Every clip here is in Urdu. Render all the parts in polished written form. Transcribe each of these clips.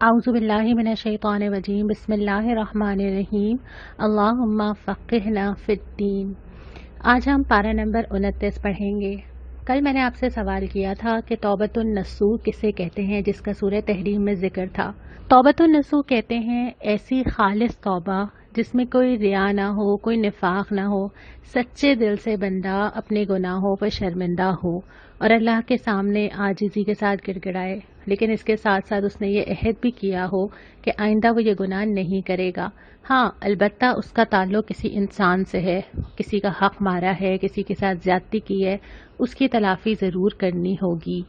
اعوذ باللہ من الشیطان الرجیم بسم اللہ الرحمن الرحیم اللہم فقہنا فی الدین۔ آج ہم پارہ نمبر 29 پڑھیں گے۔ کل میں نے آپ سے سوال کیا تھا کہ توبۃ النصوح کسے کہتے ہیں، جس کا سورہ تحریم میں ذکر تھا۔ توبۃ النصوح کہتے ہیں ایسی خالص توبہ جس میں کوئی ریا نہ ہو، کوئی نفاق نہ ہو، سچے دل سے بندہ اپنے گناہوں پر شرمندہ ہو اور اللہ کے سامنے عاجزی کے ساتھ گڑ گڑائے، لیکن اس کے ساتھ ساتھ اس نے یہ عہد بھی کیا ہو کہ آئندہ وہ یہ گناہ نہیں کرے گا۔ ہاں، البتہ اس کا تعلق کسی انسان سے ہے، کسی کا حق مارا ہے، کسی کے ساتھ زیادتی کی ہے، اس کی تلافی ضرور کرنی ہوگی۔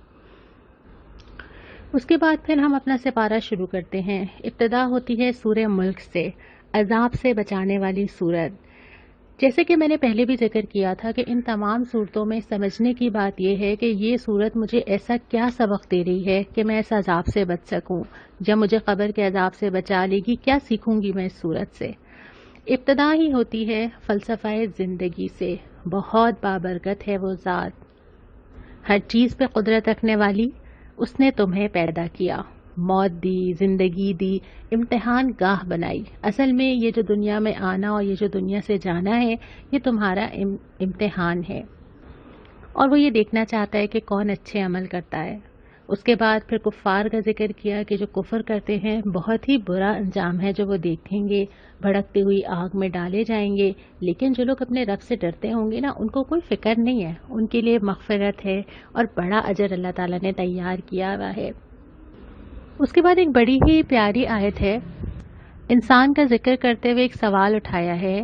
اس کے بعد پھر ہم اپنا سپارہ شروع کرتے ہیں۔ ابتدا ہوتی ہے سورہ ملک سے، عذاب سے بچانے والی سورت۔ جیسے کہ میں نے پہلے بھی ذکر کیا تھا کہ ان تمام صورتوں میں سمجھنے کی بات یہ ہے کہ یہ صورت مجھے ایسا کیا سبق دے رہی ہے کہ میں اس عذاب سے بچ سکوں۔ جب مجھے قبر کے عذاب سے بچا لے گی، کیا سیکھوں گی میں اس صورت سے؟ ابتدا ہی ہوتی ہے فلسفہ زندگی سے۔ بہت بابرکت ہے وہ ذات، ہر چیز پہ قدرت رکھنے والی، اس نے تمہیں پیدا کیا، موت دی، زندگی دی، امتحان گاہ بنائی۔ اصل میں یہ جو دنیا میں آنا اور یہ جو دنیا سے جانا ہے، یہ تمہارا امتحان ہے، اور وہ یہ دیکھنا چاہتا ہے کہ کون اچھے عمل کرتا ہے۔ اس کے بعد پھر کفار کا ذکر کیا کہ جو کفر کرتے ہیں بہت ہی برا انجام ہے جو وہ دیکھیں گے، بھڑکتی ہوئی آگ میں ڈالے جائیں گے۔ لیکن جو لوگ اپنے رب سے ڈرتے ہوں گے نا، ان کو کوئی فکر نہیں ہے، ان کے لیے مغفرت ہے اور بڑا اجر اللہ تعالیٰ نے تیار کیا ہوا ہے۔ اس کے بعد ایک بڑی ہی پیاری آیت ہے، انسان کا ذکر کرتے ہوئے ایک سوال اٹھایا ہے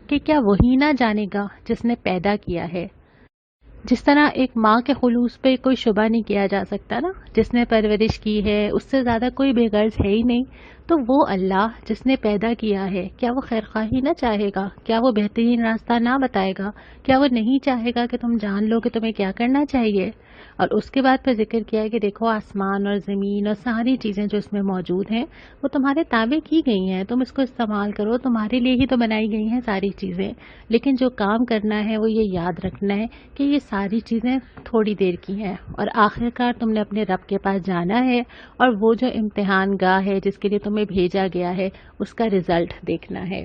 کہ کیا وہی نہ جانے گا جس نے پیدا کیا ہے؟ جس طرح ایک ماں کے خلوص پہ کوئی شبہ نہیں کیا جا سکتا نا، جس نے پرورش کی ہے اس سے زیادہ کوئی بے غرض ہے ہی نہیں، تو وہ اللہ جس نے پیدا کیا ہے، کیا وہ خیرخواہی نہ چاہے گا؟ کیا وہ بہترین راستہ نہ بتائے گا؟ کیا وہ نہیں چاہے گا کہ تم جان لو کہ تمہیں کیا کرنا چاہیے؟ اور اس کے بعد پھر ذکر کیا ہے کہ دیکھو آسمان اور زمین اور ساری چیزیں جو اس میں موجود ہیں وہ تمہارے تابع کی گئی ہیں، تم اس کو استعمال کرو، تمہارے لیے ہی تو بنائی گئی ہیں ساری چیزیں۔ لیکن جو کام کرنا ہے وہ یہ یاد رکھنا ہے کہ یہ ساری چیزیں تھوڑی دیر کی ہیں، اور آخرکار تم نے اپنے رب کے پاس جانا ہے، اور وہ جو امتحان گاہ ہے جس کے لیے تمہیں بھیجا گیا ہے اس کا رزلٹ دیکھنا ہے۔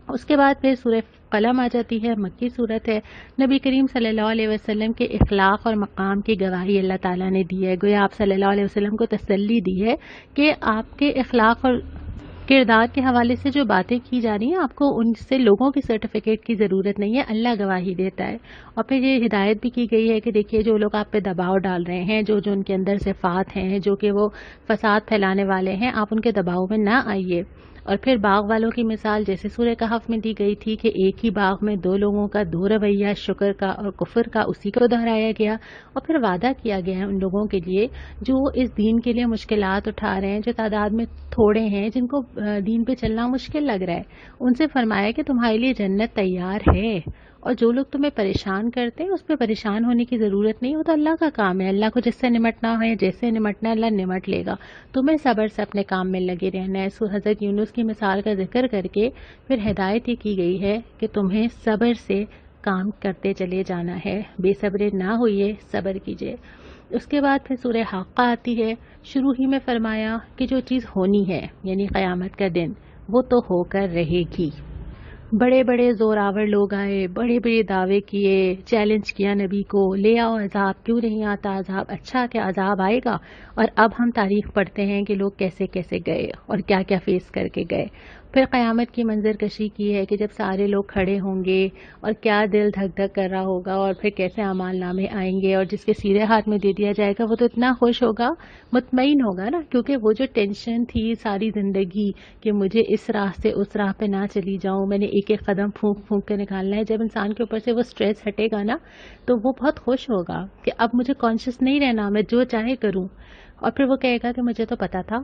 اس کے بعد پھر سورہ قلم آ جاتی ہے، مکی صورت ہے۔ نبی کریم صلی اللہ علیہ وسلم کے اخلاق اور مقام کی گواہی اللہ تعالیٰ نے دی ہے۔ گویا آپ صلی اللہ علیہ وسلم کو تسلی دی ہے کہ آپ کے اخلاق اور کردار کے حوالے سے جو باتیں کی جا رہی ہیں، آپ کو ان سے لوگوں کی سرٹیفکیٹ کی ضرورت نہیں ہے، اللہ گواہی دیتا ہے۔ اور پھر یہ ہدایت بھی کی گئی ہے کہ دیکھیے جو لوگ آپ پہ دباؤ ڈال رہے ہیں، جو ان کے اندر صفات ہیں جو کہ وہ فساد پھیلانے والے ہیں، آپ ان کے دباؤ میں نہ آئیے۔ اور پھر باغ والوں کی مثال جیسے سورہ کہف میں دی گئی تھی کہ ایک ہی باغ میں دو لوگوں کا دو رویہ، شکر کا اور کفر کا، اسی کو دہرایا گیا، اور پھر وعدہ کیا گیا ہے ان لوگوں کے لیے جو اس دین کے لیے مشکلات اٹھا رہے ہیں، جو تعداد میں تھوڑے ہیں، جن کو دین پہ چلنا مشکل لگ رہا ہے، ان سے فرمایا کہ تمہارے لیے جنت تیار ہے، اور جو لوگ تمہیں پریشان کرتے ہیں اس پہ پریشان ہونے کی ضرورت نہیں، وہ تو اللہ کا کام ہے، اللہ کو جس سے نمٹنا ہے، جیسے نمٹنا ہے اللہ نمٹ لے گا، تمہیں صبر سے اپنے کام میں لگے رہنا ہے۔ حضرت یونس کی مثال کا ذکر کر کے پھر ہدایت یہ کی گئی ہے کہ تمہیں صبر سے کام کرتے چلے جانا ہے، بے صبرے نہ ہوئیے، صبر کیجیے۔ اس کے بعد پھر سورہ حاقہ آتی ہے۔ شروع ہی میں فرمایا کہ جو چیز ہونی ہے یعنی قیامت کا دن، وہ تو ہو کر رہے گی۔ بڑے بڑے زوراور لوگ آئے، بڑے بڑے دعوے کیے، چیلنج کیا نبی کو، لے آؤ عذاب، کیوں نہیں آتا عذاب، اچھا کہ عذاب آئے گا۔ اور اب ہم تاریخ پڑھتے ہیں کہ لوگ کیسے کیسے گئے اور کیا کیا فیس کر کے گئے۔ پھر قیامت کی منظر کشی کی ہے کہ جب سارے لوگ کھڑے ہوں گے اور کیا دل دھک دھک کر رہا ہوگا، اور پھر کیسے اعمال نامے آئیں گے، اور جس کے سیدھے ہاتھ میں دے دیا جائے گا وہ تو اتنا خوش ہوگا، مطمئن ہوگا نا، کیونکہ وہ جو ٹینشن تھی ساری زندگی کہ مجھے اس راہ سے اس راہ پہ نہ چلی جاؤں، میں نے ایک ایک قدم پھونک پھونک کے نکالنا ہے، جب انسان کے اوپر سے وہ سٹریس ہٹے گا نا تو وہ بہت خوش ہوگا کہ اب مجھے کانشیس نہیں رہنا، میں جو چاہے کروں۔ اور پھر وہ کہے گا کہ مجھے تو پتا تھا،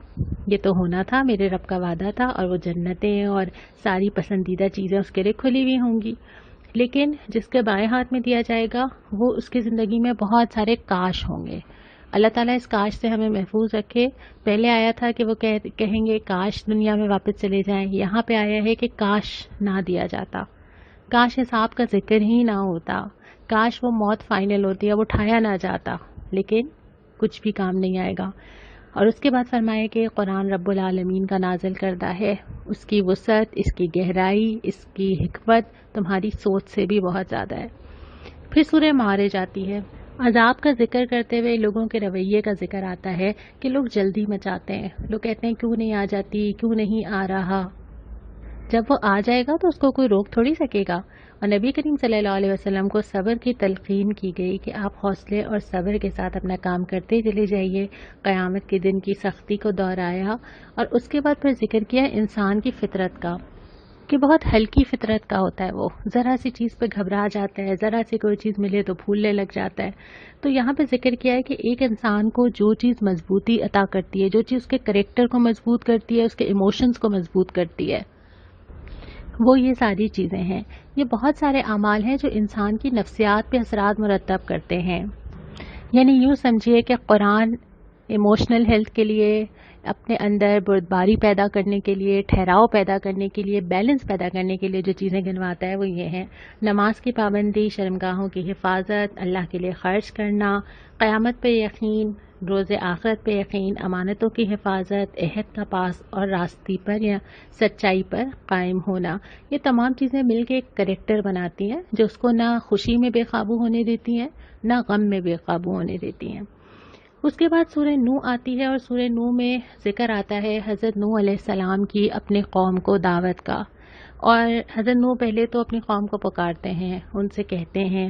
یہ تو ہونا تھا، میرے رب کا وعدہ تھا، اور وہ جنتیں اور ساری پسندیدہ چیزیں اس کے لیے کھلی ہوئی ہوں گی۔ لیکن جس کے بائیں ہاتھ میں دیا جائے گا وہ اس کی زندگی میں بہت سارے کاش ہوں گے۔ اللہ تعالیٰ اس کاش سے ہمیں محفوظ رکھے۔ پہلے آیا تھا کہ وہ کہیں گے کاش دنیا میں واپس چلے جائیں، یہاں پہ آیا ہے کہ کاش نہ دیا جاتا، کاش حساب کا ذکر ہی نہ ہوتا، کاش وہ موت فائنل ہوتی ہے، وہ اٹھایا نہ جاتا، لیکن کچھ بھی کام نہیں آئے گا۔ اور اس کے بعد فرمایا کہ قرآن رب العالمین کا نازل کردہ ہے، اس کی وسعت، اس کی گہرائی، اس کی حکمت تمہاری سوچ سے بھی بہت زیادہ ہے۔ پھر سورہ معارج آتی ہے۔ عذاب کا ذکر کرتے ہوئے لوگوں کے رویے کا ذکر آتا ہے کہ لوگ جلدی مچاتے ہیں، لوگ کہتے ہیں کیوں نہیں آ جاتی، کیوں نہیں آ رہا۔ جب وہ آ جائے گا تو اس کو کوئی روک تھوڑی سکے گا۔ اور نبی کریم صلی اللہ علیہ وسلم کو صبر کی تلقین کی گئی کہ آپ حوصلے اور صبر کے ساتھ اپنا کام کرتے چلے جائیے۔ قیامت کے دن کی سختی کو دہرایا اور اس کے بعد پھر ذکر کیا انسان کی فطرت کا، کہ بہت ہلکی فطرت کا ہوتا ہے، وہ ذرا سی چیز پہ گھبرا جاتا ہے، ذرا سی کوئی چیز ملے تو پھولنے لگ جاتا ہے۔ تو یہاں پہ ذکر کیا ہے کہ ایک انسان کو جو چیز مضبوطی عطا کرتی ہے، جو چیز اس کے کریکٹر کو مضبوط کرتی ہے، اس کے ایموشنز کو مضبوط کرتی ہے، وہ یہ ساری چیزیں ہیں۔ یہ بہت سارے اعمال ہیں جو انسان کی نفسیات پہ اثرات مرتب کرتے ہیں۔ یعنی یوں سمجھیے کہ قرآن ایموشنل ہیلتھ کے لیے، اپنے اندر بردباری پیدا کرنے کے لیے، ٹھہراؤ پیدا کرنے کے لیے، بیلنس پیدا کرنے کے لیے جو چیزیں گنواتا ہے وہ یہ ہیں: نماز کی پابندی، شرمگاہوں کی حفاظت، اللہ کے لیے خرچ کرنا، قیامت پہ یقین، روز آخرت پہ یقین، امانتوں کی حفاظت، عہد کا پاس اور راستی پر یا سچائی پر قائم ہونا۔ یہ تمام چیزیں مل کے ایک کریکٹر بناتی ہیں جو اس کو نہ خوشی میں بے قابو ہونے دیتی ہیں، نہ غم میں بے قابو ہونے دیتی ہیں۔ اس کے بعد سورہ نوح آتی ہے، اور سورہ نوح میں ذکر آتا ہے حضرت نوح علیہ السلام کی اپنے قوم کو دعوت کا۔ اور حضرت نوح پہلے تو اپنی قوم کو پکارتے ہیں، ان سے کہتے ہیں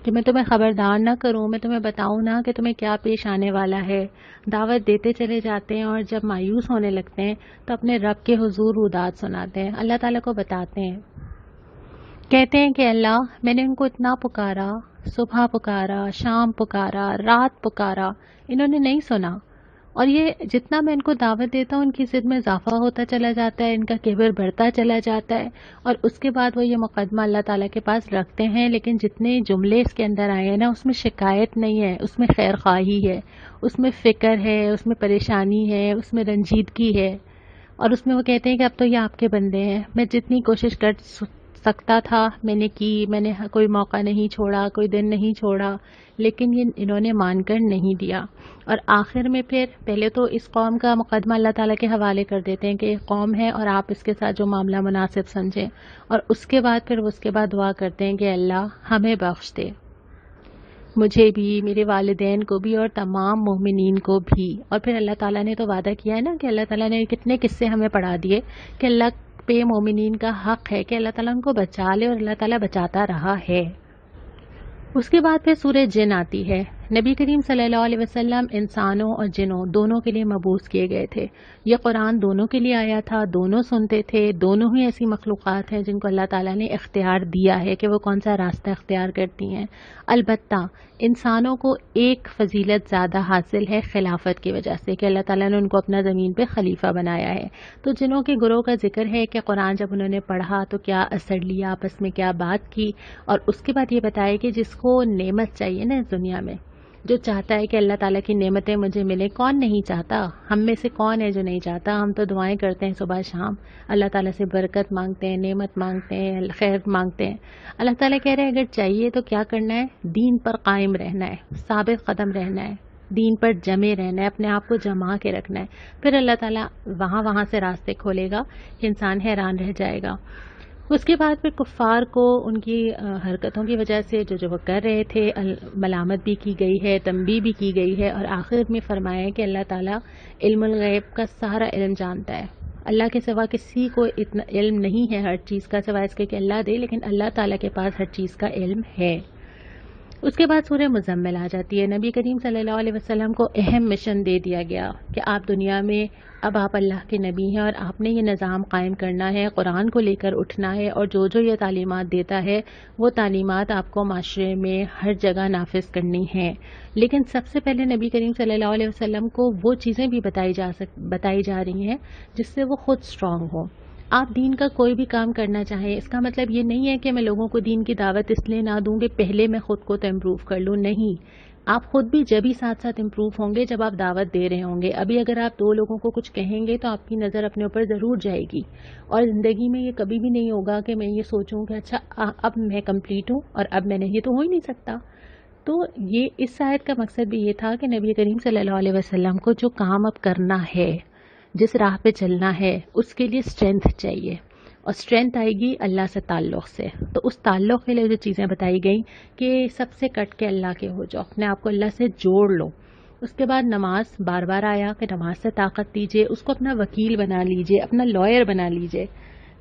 کہ میں تمہیں خبردار نہ کروں، میں تمہیں بتاؤں نہ کہ تمہیں کیا پیش آنے والا ہے۔ دعوت دیتے چلے جاتے ہیں، اور جب مایوس ہونے لگتے ہیں تو اپنے رب کے حضور وداد سناتے ہیں، اللہ تعالیٰ کو بتاتے ہیں، کہتے ہیں کہ اللہ، میں نے ان کو اتنا پکارا، صبح پکارا، شام پکارا، رات پکارا، انہوں نے نہیں سنا، اور یہ جتنا میں ان کو دعوت دیتا ہوں ان کی ضد میں اضافہ ہوتا چلا جاتا ہے، ان کا کبر بڑھتا چلا جاتا ہے، اور اس کے بعد وہ یہ مقدمہ اللہ تعالیٰ کے پاس رکھتے ہیں۔ لیکن جتنے جملے اس کے اندر آئے ہیں نا، اس میں شکایت نہیں ہے، اس میں خیر خواہی ہے، اس میں فکر ہے، اس میں پریشانی ہے، اس میں رنجیدگی ہے، اور اس میں وہ کہتے ہیں کہ اب تو یہ آپ کے بندے ہیں، میں جتنی کوشش کر سکتا تھا میں نے کی، میں نے کوئی موقع نہیں چھوڑا، کوئی دن نہیں چھوڑا، لیکن یہ انہوں نے مان کر نہیں دیا۔ اور آخر میں پھر پہلے تو اس قوم کا مقدمہ اللہ تعالیٰ کے حوالے کر دیتے ہیں کہ یہ قوم ہے اور آپ اس کے ساتھ جو معاملہ مناسب سمجھیں، اور اس کے بعد پھر اس کے بعد دعا کرتے ہیں کہ اللہ ہمیں بخش دے، مجھے بھی، میرے والدین کو بھی، اور تمام مومنین کو بھی۔ اور پھر اللہ تعالیٰ نے تو وعدہ کیا ہے نا کہ اللہ تعالیٰ نے کتنے قصے ہمیں پڑھا دیے کہ اللہ پہ مومنین کا حق ہے کہ اللہ تعالیٰ ان کو بچا لے، اور اللہ تعالیٰ بچاتا رہا ہے۔ اس کے بعد پھر سورہ جن آتی ہے۔ نبی کریم صلی اللہ علیہ وسلم انسانوں اور جنوں دونوں کے لیے مبعوث کیے گئے تھے۔ یہ قرآن دونوں کے لیے آیا تھا، دونوں سنتے تھے، دونوں ہی ایسی مخلوقات ہیں جن کو اللہ تعالیٰ نے اختیار دیا ہے کہ وہ کون سا راستہ اختیار کرتی ہیں۔ البتہ انسانوں کو ایک فضیلت زیادہ حاصل ہے خلافت کی وجہ سے، کہ اللہ تعالیٰ نے ان کو اپنا زمین پہ خلیفہ بنایا ہے۔ تو جنوں کے گروہ کا ذکر ہے کہ قرآن جب انہوں نے پڑھا تو کیا اثر لیا، آپس میں کیا بات کی، اور اس کے بعد یہ بتایا کہ جس کو نعمت چاہیے نا اس دنیا میں، جو چاہتا ہے کہ اللہ تعالیٰ کی نعمتیں مجھے ملیں، کون نہیں چاہتا؟ ہم میں سے کون ہے جو نہیں چاہتا؟ ہم تو دعائیں کرتے ہیں صبح شام، اللہ تعالیٰ سے برکت مانگتے ہیں، نعمت مانگتے ہیں، خیر مانگتے ہیں۔ اللہ تعالیٰ کہہ رہے ہیں اگر چاہیے تو کیا کرنا ہے؟ دین پر قائم رہنا ہے، ثابت قدم رہنا ہے، دین پر جمے رہنا ہے، اپنے آپ کو جما کے رکھنا ہے، پھر اللہ تعالیٰ وہاں سے راستے کھولے گا کہ انسان حیران رہ جائے گا۔ اس کے بعد پھر کفار کو ان کی حرکتوں کی وجہ سے جو وہ کر رہے تھے ملامت بھی کی گئی ہے، تنبیہ بھی کی گئی ہے، اور آخر میں فرمایا ہے کہ اللہ تعالیٰ علم الغیب کا سارا علم جانتا ہے۔ اللہ کے سوا کسی کو اتنا علم نہیں ہے ہر چیز کا، سوائے اس کے کہ اللہ دے، لیکن اللہ تعالیٰ کے پاس ہر چیز کا علم ہے۔ اس کے بعد سورہ مزمل آ جاتی ہے۔ نبی کریم صلی اللہ علیہ وسلم کو اہم مشن دے دیا گیا کہ آپ دنیا میں اب آپ اللہ کے نبی ہیں، اور آپ نے یہ نظام قائم کرنا ہے، قرآن کو لے کر اٹھنا ہے، اور جو یہ تعلیمات دیتا ہے وہ تعلیمات آپ کو معاشرے میں ہر جگہ نافذ کرنی ہیں۔ لیکن سب سے پہلے نبی کریم صلی اللہ علیہ وسلم کو وہ چیزیں بھی بتائی جا رہی ہیں جس سے وہ خود اسٹرانگ ہوں۔ آپ دین کا کوئی بھی کام کرنا چاہیں، اس کا مطلب یہ نہیں ہے کہ میں لوگوں کو دین کی دعوت اس لیے نہ دوں کہ پہلے میں خود کو تو امپروو کر لوں، نہیں، آپ خود بھی جب ہی ساتھ ساتھ امپروو ہوں گے جب آپ دعوت دے رہے ہوں گے۔ ابھی اگر آپ دو لوگوں کو کچھ کہیں گے تو آپ کی نظر اپنے اوپر ضرور جائے گی، اور زندگی میں یہ کبھی بھی نہیں ہوگا کہ میں یہ سوچوں کہ اچھا اب میں کمپلیٹ ہوں اور اب میں نہیں، یہ تو ہو ہی نہیں سکتا۔ تو یہ اس آیت کا مقصد بھی یہ تھا کہ نبی کریم صلی اللہ علیہ وسلم کو جو کام اب کرنا ہے، جس راہ پہ چلنا ہے، اس کے لیے اسٹرینتھ چاہیے، اور اسٹرینتھ آئے گی اللہ سے تعلق سے. تو اس تعلق کے لیے جو چیزیں بتائی گئیں کہ سب سے کٹ کے اللہ کے ہو جاؤ، اپنے آپ کو اللہ سے جوڑ لو. اس کے بعد نماز بار بار آیا کہ نماز سے طاقت دیجیے، اس کو اپنا وکیل بنا لیجیے، اپنا لائر بنا لیجیے.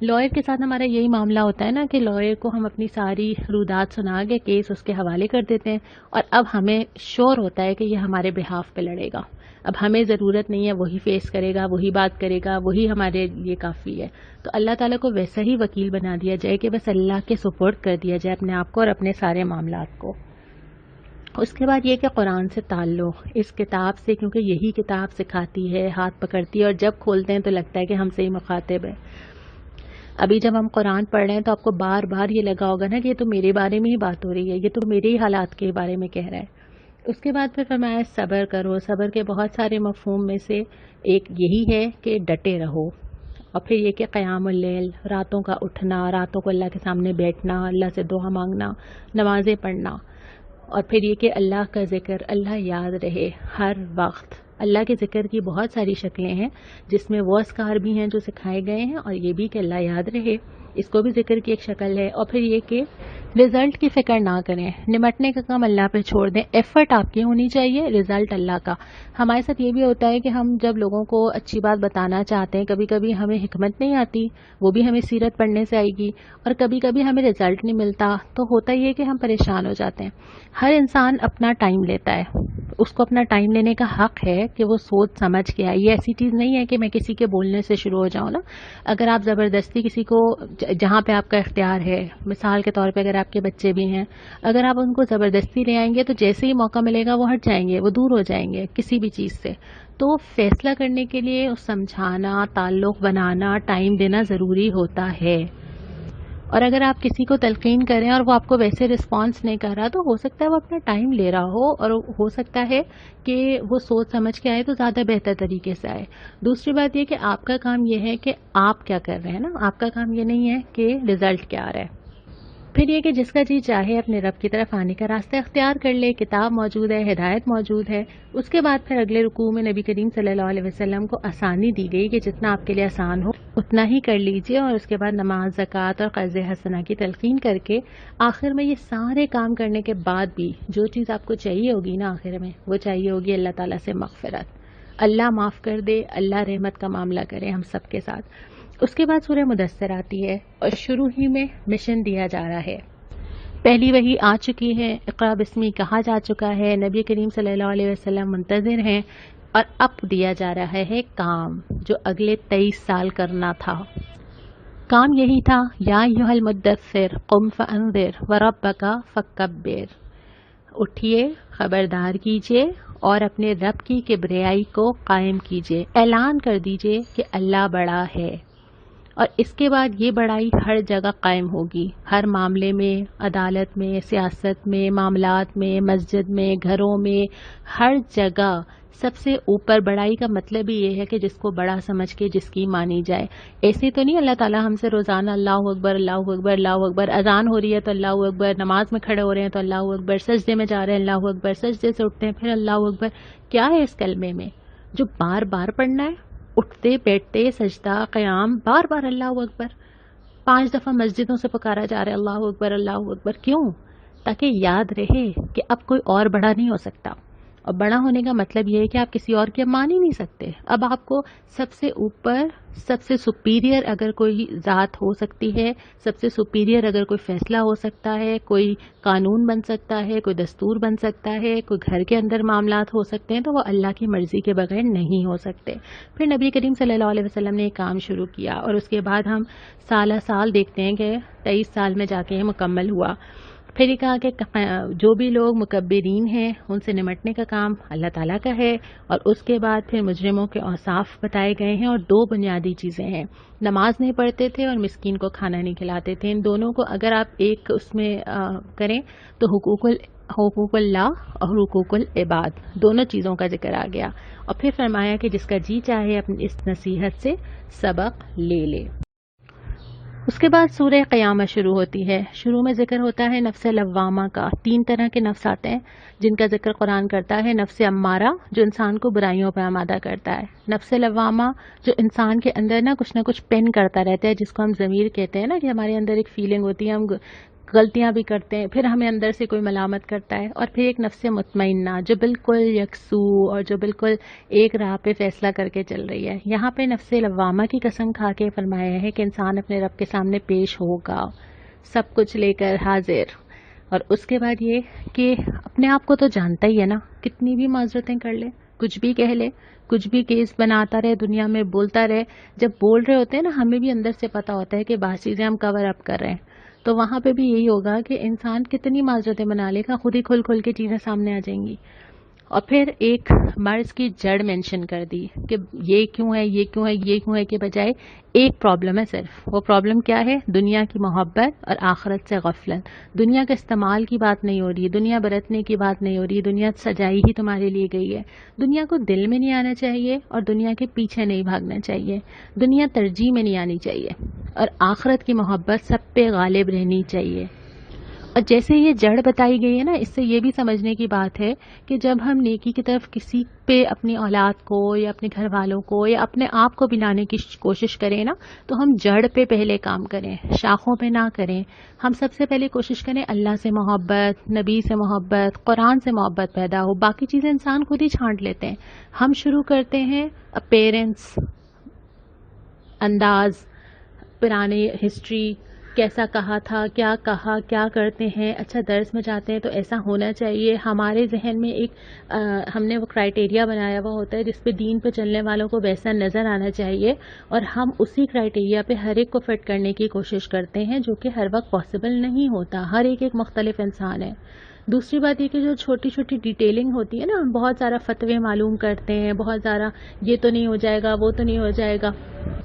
لائر کے ساتھ ہمارا یہی معاملہ ہوتا ہے نا کہ لائر کو ہم اپنی ساری رودات سنا کے کیس اس کے حوالے کر دیتے ہیں، اور اب ہمیں شور ہوتا ہے کہ یہ ہمارے بہاف پہ لڑے گا. اب ہمیں ضرورت نہیں ہے، وہی فیس کرے گا، وہی بات کرے گا، وہی ہمارے لیے کافی ہے. تو اللہ تعالیٰ کو ویسا ہی وکیل بنا دیا جائے کہ بس اللہ کے سپرد کر دیا جائے اپنے آپ کو اور اپنے سارے معاملات کو. اس کے بعد یہ کہ قرآن سے تعلق، اس کتاب سے، کیونکہ یہی کتاب سکھاتی ہے، ہاتھ پکڑتی ہے، اور جب کھولتے ہیں تو لگتا ہے کہ ہم سے ہی مخاطب ہے. ابھی جب ہم قرآن پڑھ رہے ہیں تو آپ کو بار بار یہ لگا ہوگا نا کہ یہ تو میرے بارے میں ہی بات ہو رہی ہے، یہ تو میرے ہی حالات کے بارے میں کہہ رہا ہے. اس کے بعد پھر فرمایا صبر کرو. صبر کے بہت سارے مفہوم میں سے ایک یہی ہے کہ ڈٹے رہو، اور پھر یہ کہ قیام اللیل، راتوں کا اٹھنا، راتوں کو اللہ کے سامنے بیٹھنا، اللہ سے دعا مانگنا، نمازیں پڑھنا، اور پھر یہ کہ اللہ کا ذکر، اللہ یاد رہے ہر وقت. اللہ کے ذکر کی بہت ساری شکلیں ہیں، جس میں وہ اذکار بھی ہیں جو سکھائے گئے ہیں، اور یہ بھی کہ اللہ یاد رہے، اس کو بھی ذکر کی ایک شکل ہے. اور پھر یہ کہ رزلٹ کی فکر نہ کریں، نمٹنے کا کام اللہ پہ چھوڑ دیں. ایفرٹ آپ کی ہونی چاہیے، رزلٹ اللہ کا. ہمارے ساتھ یہ بھی ہوتا ہے کہ ہم جب لوگوں کو اچھی بات بتانا چاہتے ہیں، کبھی کبھی ہمیں حکمت نہیں آتی، وہ بھی ہمیں سیرت پڑھنے سے آئے گی، اور کبھی کبھی ہمیں رزلٹ نہیں ملتا، تو ہوتا یہ کہ ہم پریشان ہو جاتے ہیں. ہر انسان اپنا ٹائم لیتا ہے، اس کو اپنا ٹائم لینے کا حق ہے کہ وہ سوچ سمجھ کے آئے. یہ ایسی چیز نہیں ہے کہ میں کسی کے بولنے سے شروع ہو جاؤں نا. اگر آپ زبردستی کسی کو، جہاں پہ آپ کا اختیار ہے، مثال کے طور پہ اگر آپ کے بچے بھی ہیں، اگر آپ ان کو زبردستی لے آئیں گے تو جیسے ہی موقع ملے گا وہ ہٹ جائیں گے، وہ دور ہو جائیں گے کسی بھی چیز سے. تو فیصلہ کرنے کے لیے سمجھانا، تعلق بنانا، ٹائم دینا ضروری ہوتا ہے. اور اگر آپ کسی کو تلقین کریں اور وہ آپ کو ویسے رسپانس نہیں کر رہا، تو ہو سکتا ہے وہ اپنا ٹائم لے رہا ہو، اور ہو سکتا ہے کہ وہ سوچ سمجھ کے آئے تو زیادہ بہتر طریقے سے آئے. دوسری بات یہ کہ آپ کا کام یہ ہے کہ آپ کیا کر رہے ہیں نا، آپ کا کام یہ نہیں ہے کہ رزلٹ کیا آ رہا ہے. پھر یہ کہ جس کا جی چاہے اپنے رب کی طرف آنے کا راستہ اختیار کر لے. کتاب موجود ہے، ہدایت موجود ہے. اس کے بعد پھر اگلے رکوع میں نبی کریم صلی اللہ علیہ وسلم کو آسانی دی گئی کہ جتنا آپ کے لیے آسان ہو اتنا ہی کر لیجئے. اور اس کے بعد نماز، زکوٰۃ اور قرض حسنہ کی تلقین کر کے آخر میں یہ سارے کام کرنے کے بعد بھی جو چیز آپ کو چاہیے ہوگی نا آخر میں، وہ چاہیے ہوگی اللہ تعالیٰ سے مغفرت. اللہ معاف کر دے، اللہ رحمت کا معاملہ کرے ہم سب کے ساتھ. اس کے بعد سورہ مدثر آتی ہے، اور شروع ہی میں مشن دیا جا رہا ہے. پہلی وحی آ چکی ہے، اقرا بسمی کہا جا چکا ہے، نبی کریم صلی اللہ علیہ وسلم منتظر ہیں، اور اب دیا جا رہا ہے کام جو اگلے 23 سال کرنا تھا. کام یہی تھا، یا ایھا المدثر قم فانذر وربک فکبر. اٹھیے، خبردار کیجیے، اور اپنے رب کی کبریائی کو قائم کیجیے. اعلان کر دیجیے کہ اللہ بڑا ہے، اور اس کے بعد یہ بڑائی ہر جگہ قائم ہوگی، ہر معاملے میں، عدالت میں، سیاست میں، معاملات میں، مسجد میں، گھروں میں، ہر جگہ. سب سے اوپر بڑائی کا مطلب ہی یہ ہے کہ جس کو بڑا سمجھ کے جس کی مانی جائے. ایسے تو نہیں اللہ تعالیٰ ہم سے روزانہ اللہ اکبر اللہ اکبر اللہ اکبر، اذان ہو رہی ہے تو اللہ اکبر، نماز میں کھڑے ہو رہے ہیں تو اللہ اکبر، سجدے میں جا رہے ہیں اللہ اکبر، سجدے سے اٹھتے ہیں پھر اللہ اکبر. کیا ہے اس کلمے میں جو بار بار پڑھنا ہے؟ اٹھتے بیٹھتے سجدہ قیام بار بار اللہ اکبر. 5 دفعہ مسجدوں سے پکارا جا رہا ہے اللہ اکبر اللہ اکبر. کیوں؟ تاکہ یاد رہے کہ اب کوئی اور بڑا نہیں ہو سکتا. اور بڑا ہونے کا مطلب یہ ہے کہ آپ کسی اور کی مان ہی نہیں سکتے. اب آپ کو سب سے اوپر، سب سے سپیریئر اگر کوئی ذات ہو سکتی ہے، سب سے سپیریئر اگر کوئی فیصلہ ہو سکتا ہے، کوئی قانون بن سکتا ہے، کوئی دستور بن سکتا ہے، کوئی گھر کے اندر معاملات ہو سکتے ہیں، تو وہ اللہ کی مرضی کے بغیر نہیں ہو سکتے. پھر نبی کریم صلی اللہ علیہ وسلم نے ایک کام شروع کیا، اور اس کے بعد ہم سالہ سال دیکھتے ہیں کہ 23 سال میں جا کے یہ مکمل ہوا. پھر یہ کہا کہ جو بھی لوگ مکبرین ہیں ان سے نمٹنے کا کام اللہ تعالیٰ کا ہے. اور اس کے بعد پھر مجرموں کے اوصاف بتائے گئے ہیں، اور 2 بنیادی چیزیں ہیں، نماز نہیں پڑھتے تھے اور مسکین کو کھانا نہیں کھلاتے تھے. ان دونوں کو اگر آپ ایک اس میں کریں تو حقوق اللہ اور حقوق العباد دونوں چیزوں کا ذکر آ گیا. اور پھر فرمایا کہ جس کا جی چاہے اپنی اس نصیحت سے سبق لے لے. اس کے بعد سورہ قیامہ شروع ہوتی ہے. شروع میں ذکر ہوتا ہے نفس لوامہ کا. 3 طرح کے نفس آتے ہیں جن کا ذکر قرآن کرتا ہے. نفس امارہ جو انسان کو برائیوں پہ آمادہ کرتا ہے. نفس لوامہ جو انسان کے اندر نا کچھ پین کرتا رہتا ہے، جس کو ہم ضمیر کہتے ہیں نا، کہ ہمارے اندر ایک فیلنگ ہوتی ہے، ہم غلطیاں بھی کرتے ہیں، پھر ہمیں اندر سے کوئی ملامت کرتا ہے. اور پھر ایک نفس مطمئنہ جو بالکل یکسو اور جو بالکل ایک راہ پہ فیصلہ کر کے چل رہی ہے. یہاں پہ نفس لوامہ کی قسم کھا کے فرمایا ہے کہ انسان اپنے رب کے سامنے پیش ہوگا سب کچھ لے کر حاضر. اور اس کے بعد یہ کہ اپنے آپ کو تو جانتا ہی ہے نا، کتنی بھی معذرتیں کر لے، کچھ بھی کہہ لے، کچھ بھی کیس بناتا رہے، دنیا میں بولتا رہے. جب بول رہے ہوتے ہیں نا، ہمیں بھی اندر سے پتا ہوتا ہے کہ بعض چیزیں ہم کور اپ کر رہے ہیں. تو وہاں پہ بھی یہی ہوگا کہ انسان کتنی معذرتیں بنا لے گا، خود ہی کھل کے چیزیں سامنے آ جائیں گی. اور پھر ایک مرض کی جڑ مینشن کر دی کہ یہ کیوں ہے، یہ کیوں ہے، یہ کیوں ہے، کے بجائے ایک پرابلم ہے صرف. وہ پرابلم کیا ہے؟ دنیا کی محبت اور آخرت سے غفلت. دنیا کے استعمال کی بات نہیں ہو رہی، دنیا برتنے کی بات نہیں ہو رہی. دنیا سجائی ہی تمہارے لیے گئی ہے. دنیا کو دل میں نہیں آنا چاہیے اور دنیا کے پیچھے نہیں بھاگنا چاہیے. دنیا ترجیح میں نہیں آنی چاہیے اور آخرت کی محبت سب پہ غالب رہنی چاہیے. اور جیسے یہ جڑ بتائی گئی ہے نا، اس سے یہ بھی سمجھنے کی بات ہے کہ جب ہم نیکی کی طرف کسی پہ اپنی اولاد کو یا اپنے گھر والوں کو یا اپنے آپ کو بھی لانے کی کوشش کریں نا، تو ہم جڑ پہ پہلے کام کریں، شاخوں پہ نہ کریں. ہم سب سے پہلے کوشش کریں اللہ سے محبت، نبی سے محبت، قرآن سے محبت پیدا ہو. باقی چیزیں انسان خود ہی چھانٹ لیتے ہیں. ہم شروع کرتے ہیں اپیرنس، انداز، پرانے ہسٹری، کیسا کہا تھا، کیا کہا، کیا کرتے ہیں. اچھا درس میں جاتے ہیں تو ایسا ہونا چاہیے. ہمارے ذہن میں ایک ہم نے وہ کرائٹیریا بنایا ہوا ہوتا ہے جس پہ دین پہ چلنے والوں کو ویسا نظر آنا چاہیے، اور ہم اسی کرائٹیریا پہ ہر ایک کو فٹ کرنے کی کوشش کرتے ہیں، جو کہ ہر وقت پاسبل نہیں ہوتا. ہر ایک مختلف انسان ہے. دوسری بات یہ کہ جو چھوٹی چھوٹی ڈیٹیلنگ ہوتی ہے نا، ہم بہت سارا فتوے معلوم کرتے ہیں، بہت سارا یہ تو نہیں ہو جائے گا، وہ تو نہیں ہو جائے گا.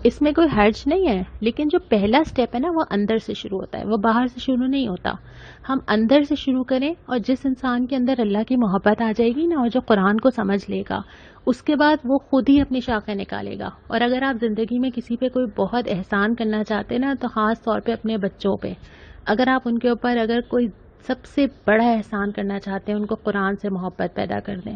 اس میں کوئی حرج نہیں ہے، لیکن جو پہلا سٹیپ ہے نا، وہ اندر سے شروع ہوتا ہے، وہ باہر سے شروع نہیں ہوتا. ہم اندر سے شروع کریں، اور جس انسان کے اندر اللہ کی محبت آ جائے گی نا، اور جو قرآن کو سمجھ لے گا، اس کے بعد وہ خود ہی اپنی شاخیں نکالے گا. اور اگر آپ زندگی میں کسی پہ کوئی بہت احسان کرنا چاہتے نا، تو خاص طور پہ اپنے بچوں پہ، اگر آپ ان کے اوپر اگر کوئی سب سے بڑا احسان کرنا چاہتے ہیں، ان کو قرآن سے محبت پیدا کر دیں.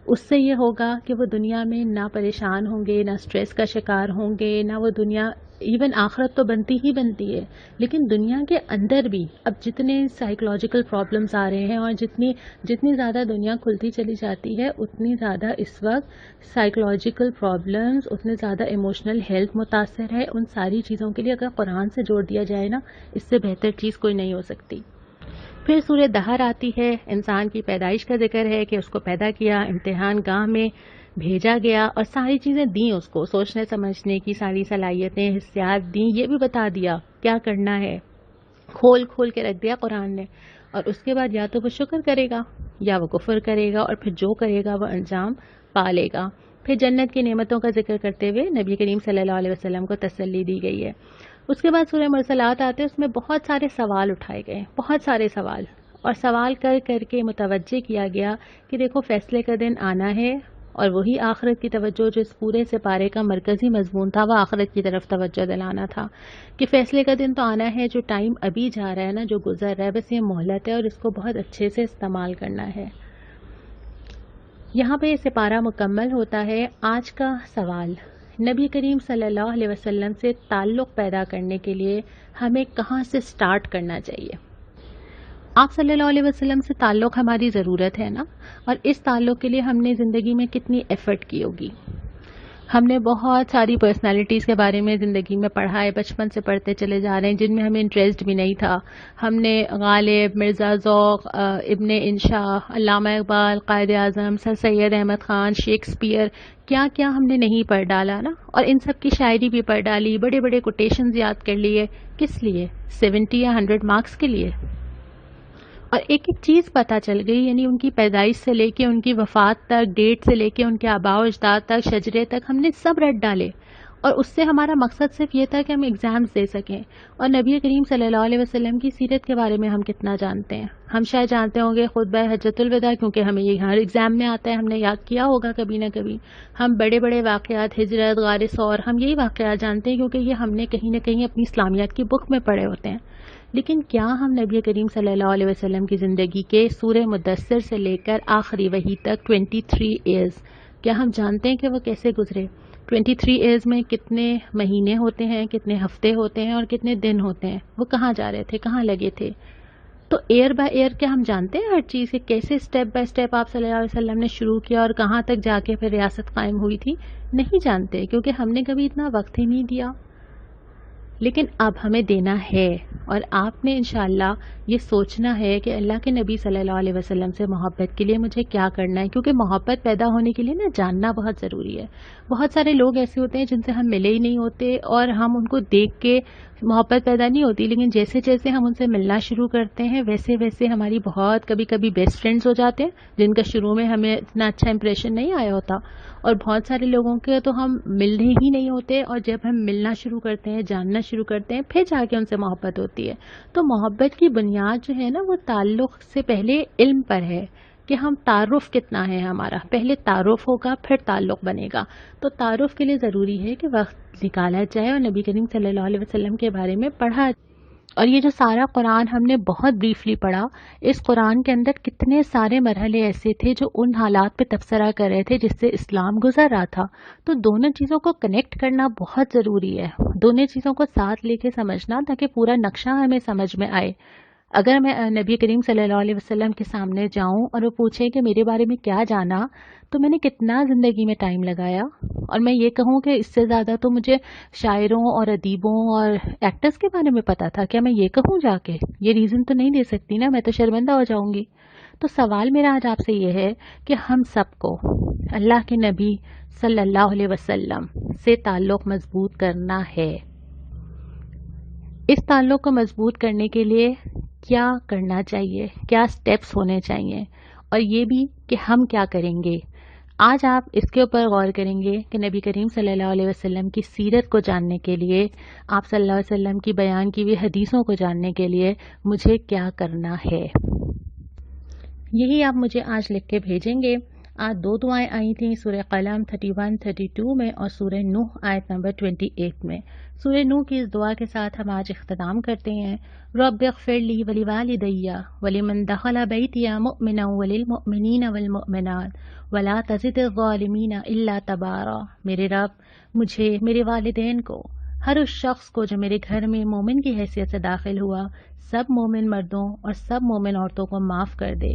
اس سے یہ ہوگا کہ وہ دنیا میں نہ پریشان ہوں گے، نہ سٹریس کا شکار ہوں گے، نہ وہ دنیا، ایون آخرت تو بنتی ہی بنتی ہے، لیکن دنیا کے اندر بھی اب جتنے سائیکولوجیکل پرابلمز آ رہے ہیں، اور جتنی زیادہ دنیا کھلتی چلی جاتی ہے، اتنی زیادہ اس وقت سائیکولوجیکل پرابلمز، اتنے زیادہ ایموشنل ہیلتھ متاثر ہے. ان ساری چیزوں کے لیے اگر قرآن سے جوڑ دیا جائے نا، اس سے بہتر چیز کوئی نہیں ہو سکتی. پھر سورہ دہر آتی ہے. انسان کی پیدائش کا ذکر ہے کہ اس کو پیدا کیا، امتحان گاہ میں بھیجا گیا، اور ساری چیزیں دیں اس کو، سوچنے سمجھنے کی ساری صلاحیتیں، حسیات دیں. یہ بھی بتا دیا کیا کرنا ہے، کھول کے رکھ دیا قرآن نے. اور اس کے بعد یا تو وہ شکر کرے گا یا وہ کفر کرے گا، اور پھر جو کرے گا وہ انجام پا لے گا. پھر جنت کی نعمتوں کا ذکر کرتے ہوئے نبی کریم صلی اللہ علیہ وسلم کو تسلی دی گئی ہے. اس کے بعد سورہ مرسلات آتے ہیں. اس میں بہت سارے سوال اٹھائے گئے، بہت سارے سوال، اور سوال کر کے متوجہ کیا گیا کہ دیکھو فیصلے کا دن آنا ہے. اور وہی آخرت کی توجہ جو اس پورے سپارے کا مرکزی مضمون تھا، وہ آخرت کی طرف توجہ دلانا تھا کہ فیصلے کا دن تو آنا ہے. جو ٹائم ابھی جا رہا ہے نا، جو گزر رہا ہے، بس یہ مہلت ہے، اور اس کو بہت اچھے سے استعمال کرنا ہے. یہاں پہ یہ سپارہ مکمل ہوتا ہے. آج کا سوال، نبی کریم صلی اللہ علیہ وسلم سے تعلق پیدا کرنے کے لیے ہمیں کہاں سے سٹارٹ کرنا چاہیے؟ آپ صلی اللہ علیہ وسلم سے تعلق ہماری ضرورت ہے نا، اور اس تعلق کے لیے ہم نے زندگی میں کتنی ایفرٹ کی ہوگی. ہم نے بہت ساری پرسنالٹیز کے بارے میں زندگی میں پڑھا ہے، بچپن سے پڑھتے چلے جا رہے ہیں، جن میں ہمیں انٹرسٹ بھی نہیں تھا. ہم نے غالب، مرزا ذوق، ابن انشا، علامہ اقبال، قائد اعظم، سر سید احمد خان، شیکسپیئر، کیا کیا ہم نے نہیں پڑھ ڈالا نا. اور ان سب کی شاعری بھی پڑھ ڈالی، بڑے بڑے کوٹیشنز یاد کر لیے. کس لیے؟ 70 یا 100 مارکس کے لیے. اور ایک ایک چیز پتہ چل گئی، یعنی ان کی پیدائش سے لے کے ان کی وفات تک، ڈیٹ سے لے کے ان کے آباء و اجداد تک، شجرے تک، ہم نے سب رٹ ڈالے. اور اس سے ہمارا مقصد صرف یہ تھا کہ ہم ایگزامز دے سکیں. اور نبی کریم صلی اللہ علیہ وسلم کی سیرت کے بارے میں ہم کتنا جانتے ہیں؟ ہم شاید جانتے ہوں گے خطبہ حجۃ الوداع، کیونکہ ہمیں یہ ہر ایگزام میں آتا ہے، ہم نے یاد کیا ہوگا کبھی نہ کبھی. ہم بڑے بڑے واقعات، ہجرت، غار ثور، ہم یہی واقعات جانتے ہیں کیونکہ یہ ہم نے کہیں نہ کہیں اپنی اسلامیات کی بک میں پڑھے ہوتے ہیں. لیکن کیا ہم نبی کریم صلی اللہ علیہ وسلم کی زندگی کے سورہ مدثر سے لے کر آخری وحی تک 23 ایئرز، کیا ہم جانتے ہیں کہ وہ کیسے گزرے؟ 23 ایئرز میں کتنے مہینے ہوتے ہیں، کتنے ہفتے ہوتے ہیں اور کتنے دن ہوتے ہیں؟ وہ کہاں جا رہے تھے، کہاں لگے تھے؟ تو ایئر بائی ایئر کیا ہم جانتے ہیں ہر چیز کہ کیسے سٹیپ بائی سٹیپ آپ صلی اللہ علیہ وسلم نے شروع کیا اور کہاں تک جا کے پھر ریاست قائم ہوئی تھی؟ نہیں جانتے، کیونکہ ہم نے کبھی اتنا وقت ہی نہیں دیا. لیکن اب ہمیں دینا ہے، اور آپ نے انشاءاللہ یہ سوچنا ہے کہ اللہ کے نبی صلی اللہ علیہ وسلم سے محبت کے لیے مجھے کیا کرنا ہے، کیونکہ محبت پیدا ہونے کے لیے نا جاننا بہت ضروری ہے. بہت سارے لوگ ایسے ہوتے ہیں جن سے ہم ملے ہی نہیں ہوتے اور ہم ان کو دیکھ کے محبت پیدا نہیں ہوتی، لیکن جیسے جیسے ہم ان سے ملنا شروع کرتے ہیں ویسے ویسے ہماری بہت کبھی کبھی بیسٹ فرینڈز ہو جاتے ہیں جن کا شروع میں ہمیں اتنا اچھا امپریشن نہیں آیا ہوتا. اور بہت سارے لوگوں کے تو ہم ملنے ہی نہیں ہوتے، اور جب ہم ملنا شروع کرتے ہیں، جاننا شروع کرتے ہیں، پھر جا کے ان سے محبت ہوتی ہے. تو محبت کی بنیاد جو ہے نا وہ تعلق سے پہلے علم پر ہے کہ ہم تعارف کتنا ہے ہمارا. پہلے تعارف ہوگا پھر تعلق بنے گا. تو تعارف کے لیے ضروری ہے کہ وقت نکالا جائے اور نبی کریم صلی اللہ علیہ وسلم کے بارے میں پڑھا. اور یہ جو سارا قرآن ہم نے بہت بریفلی پڑھا، اس قرآن کے اندر کتنے سارے مرحلے ایسے تھے جو ان حالات پہ تبصرہ کر رہے تھے جس سے اسلام گزر رہا تھا. تو دونوں چیزوں کو کنیکٹ کرنا بہت ضروری ہے، دونوں چیزوں کو ساتھ لے کے سمجھنا تاکہ پورا نقشہ ہمیں سمجھ میں آئے. اگر میں نبی کریم صلی اللہ علیہ وسلم کے سامنے جاؤں اور وہ پوچھیں کہ میرے بارے میں کیا جانا، تو میں نے کتنا زندگی میں ٹائم لگایا، اور میں یہ کہوں کہ اس سے زیادہ تو مجھے شاعروں اور ادیبوں اور ایکٹرز کے بارے میں پتا تھا. کیا میں یہ کہوں جا کے؟ یہ ریزن تو نہیں دے سکتی نا، میں تو شرمندہ ہو جاؤں گی. تو سوال میرا آج آپ سے یہ ہے کہ ہم سب کو اللہ کے نبی صلی اللہ علیہ وسلم سے تعلق مضبوط کرنا ہے. اس تعلق کو مضبوط کرنے کے لیے کیا کرنا چاہیے، کیا سٹیپس ہونے چاہیے، اور یہ بھی کہ ہم کیا کریں گے. آج آپ اس کے اوپر غور کریں گے کہ نبی کریم صلی اللہ علیہ وسلم کی سیرت کو جاننے کے لیے، آپ صلی اللہ علیہ وسلم کی بیان کی ہوئی حدیثوں کو جاننے کے لیے مجھے کیا کرنا ہے. یہی آپ مجھے آج لکھ کے بھیجیں گے. آج 2 دعائیں آئی تھیں سورہ قلم 31-32 میں اور سورہ نوح آیت نمبر 28 میں. سورہ نوح کی اس دعا کے ساتھ ہم آج اختتام کرتے ہیں. رب اغفر لی ولوالدی ولمن دخل بیتی مؤمنا وللمؤمنین والمؤمنات ولا تزد الظالمین الا تبارا. میرے رب مجھے، میرے والدین کو، ہر اس شخص کو جو میرے گھر میں مومن کی حیثیت سے داخل ہوا، سب مومن مردوں اور سب مومن عورتوں کو معاف کر دے.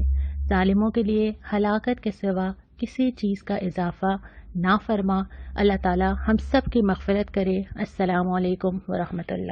ظالموں کے لیے ہلاکت کے سوا کسی چیز کا اضافہ نہ فرما. اللہ تعالی ہم سب کی مغفرت کرے. السلام علیکم ورحمۃ اللہ.